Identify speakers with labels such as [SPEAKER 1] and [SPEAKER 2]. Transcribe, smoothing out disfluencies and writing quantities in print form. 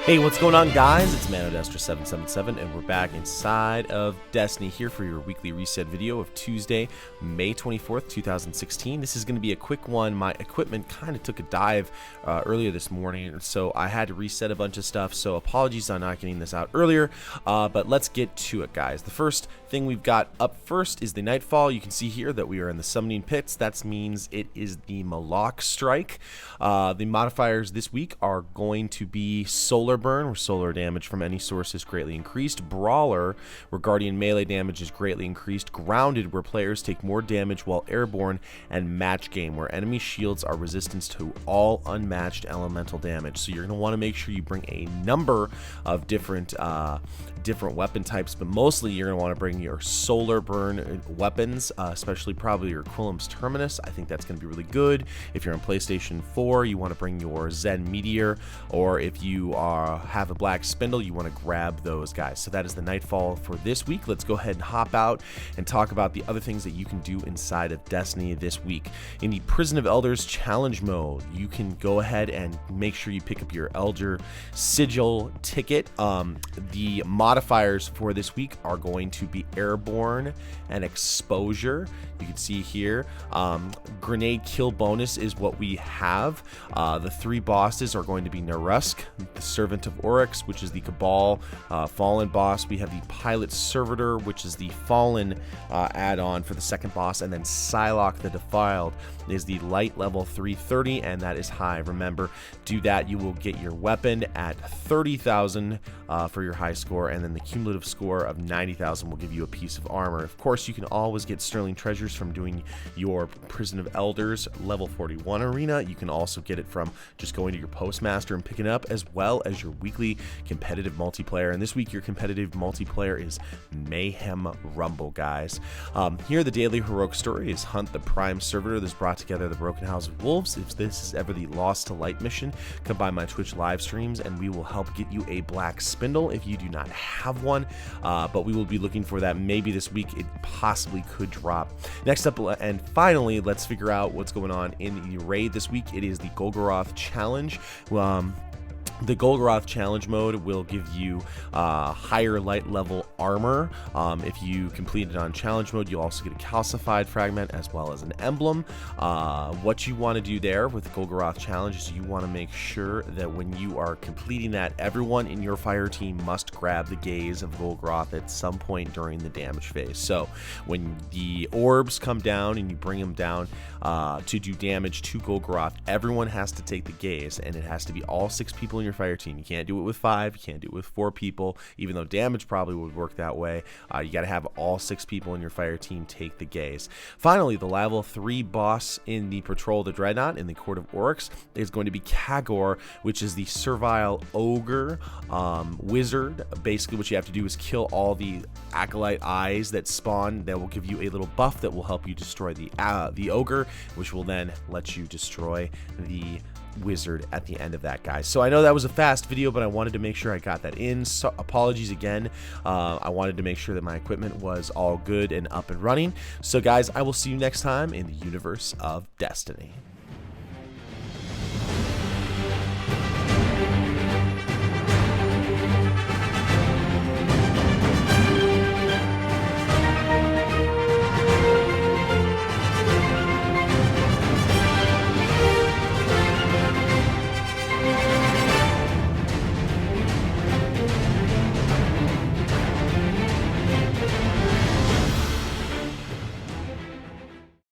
[SPEAKER 1] Hey, what's going on, guys? It's Mano 777, and we're back inside of Destiny here for your weekly reset video of Tuesday, May 24th, 2016. This is going to be a quick one. My equipment kind of took a dive earlier this morning, so I had to reset a bunch of stuff, so apologies on not getting this out earlier, but let's get to it, guys. The first thing we've got up first is the Nightfall. You can see here that we are in the Summoning Pits. That means it is the Moloch Strike. The modifiers this week are going to be Solar Burn, where solar damage from any source is greatly increased. Brawler, where Guardian melee damage is greatly increased. Grounded, where players take more damage while airborne. And Match Game, where enemy shields are resistant to all unmatched elemental damage. So you're going to want to make sure you bring a number of different weapon types, but mostly you're going to want to bring your Solar Burn weapons, especially probably your Quillam's Terminus. I think that's going to be really good. If you're on PlayStation 4, you want to bring your Zen Meteor, or if you have a Black Spindle, you want to grab those guys. So that is the Nightfall for this week. Let's go ahead and hop out and talk about the other things that you can do inside of Destiny this week. In the Prison of Elders challenge mode, you can go ahead and make sure you pick up your Elder Sigil ticket. The modifiers for this week are going to be Airborne and Exposure. You can see here, grenade kill bonus is what we have. The three bosses are going to be Narusk, the Servant of Oryx, which is the Cabal Fallen boss. We have the Pilot Servitor, which is the Fallen add-on for the second boss, and then Psylocke the Defiled is the light level 330, and that is high. Remember, do that, you will get your weapon at 30,000 for your high score, and then the cumulative score of 90,000 will give you a piece of armor. Of course, you can always get Sterling Treasures from doing your Prison of Elders level 41 arena. You can also get it from just going to your Postmaster and picking it up, as well as your weekly competitive multiplayer. And this week, your competitive multiplayer is Mayhem Rumble, guys. Here, the daily heroic story is Hunt the Prime Servitor that's brought together the Broken House of Wolves. If this is ever the Lost to Light mission, come by my Twitch live streams and we will help get you a Black Spindle if you do not have one. But we will be looking for that maybe this week. It possibly could drop. Next up, and finally, let's figure out what's going on in the raid this week. It is the Golgoroth Challenge. The Golgoroth challenge mode will give you higher light level armor. If you complete it on challenge mode, you'll also get a calcified fragment as well as an emblem. What you want to do there with the Golgoroth challenge is you want to make sure that when you are completing that, everyone in your fire team must grab the gaze of Golgoroth at some point during the damage phase. So when the orbs come down and you bring them down to do damage to Golgoroth, everyone has to take the gaze, and it has to be all 6 people in your fire team. You can't do it with 5, you can't do it with 4 people, even though damage probably would work that way. You got to have all 6 people in your fire team take the gaze. Finally, the level 3 boss in the Patrol of the Dreadnought in the Court of Oryx is going to be Kagor, which is the Servile Ogre wizard. Basically, what you have to do is kill all the Acolyte eyes that spawn. That will give you a little buff that will help you destroy the ogre, which will then let you destroy the wizard at the end of that, guys. So I know that was a fast video, but I wanted to make sure I got that in. So apologies again. I wanted to make sure that my equipment was all good and up and running. So guys, I will see you next time in the universe of Destiny.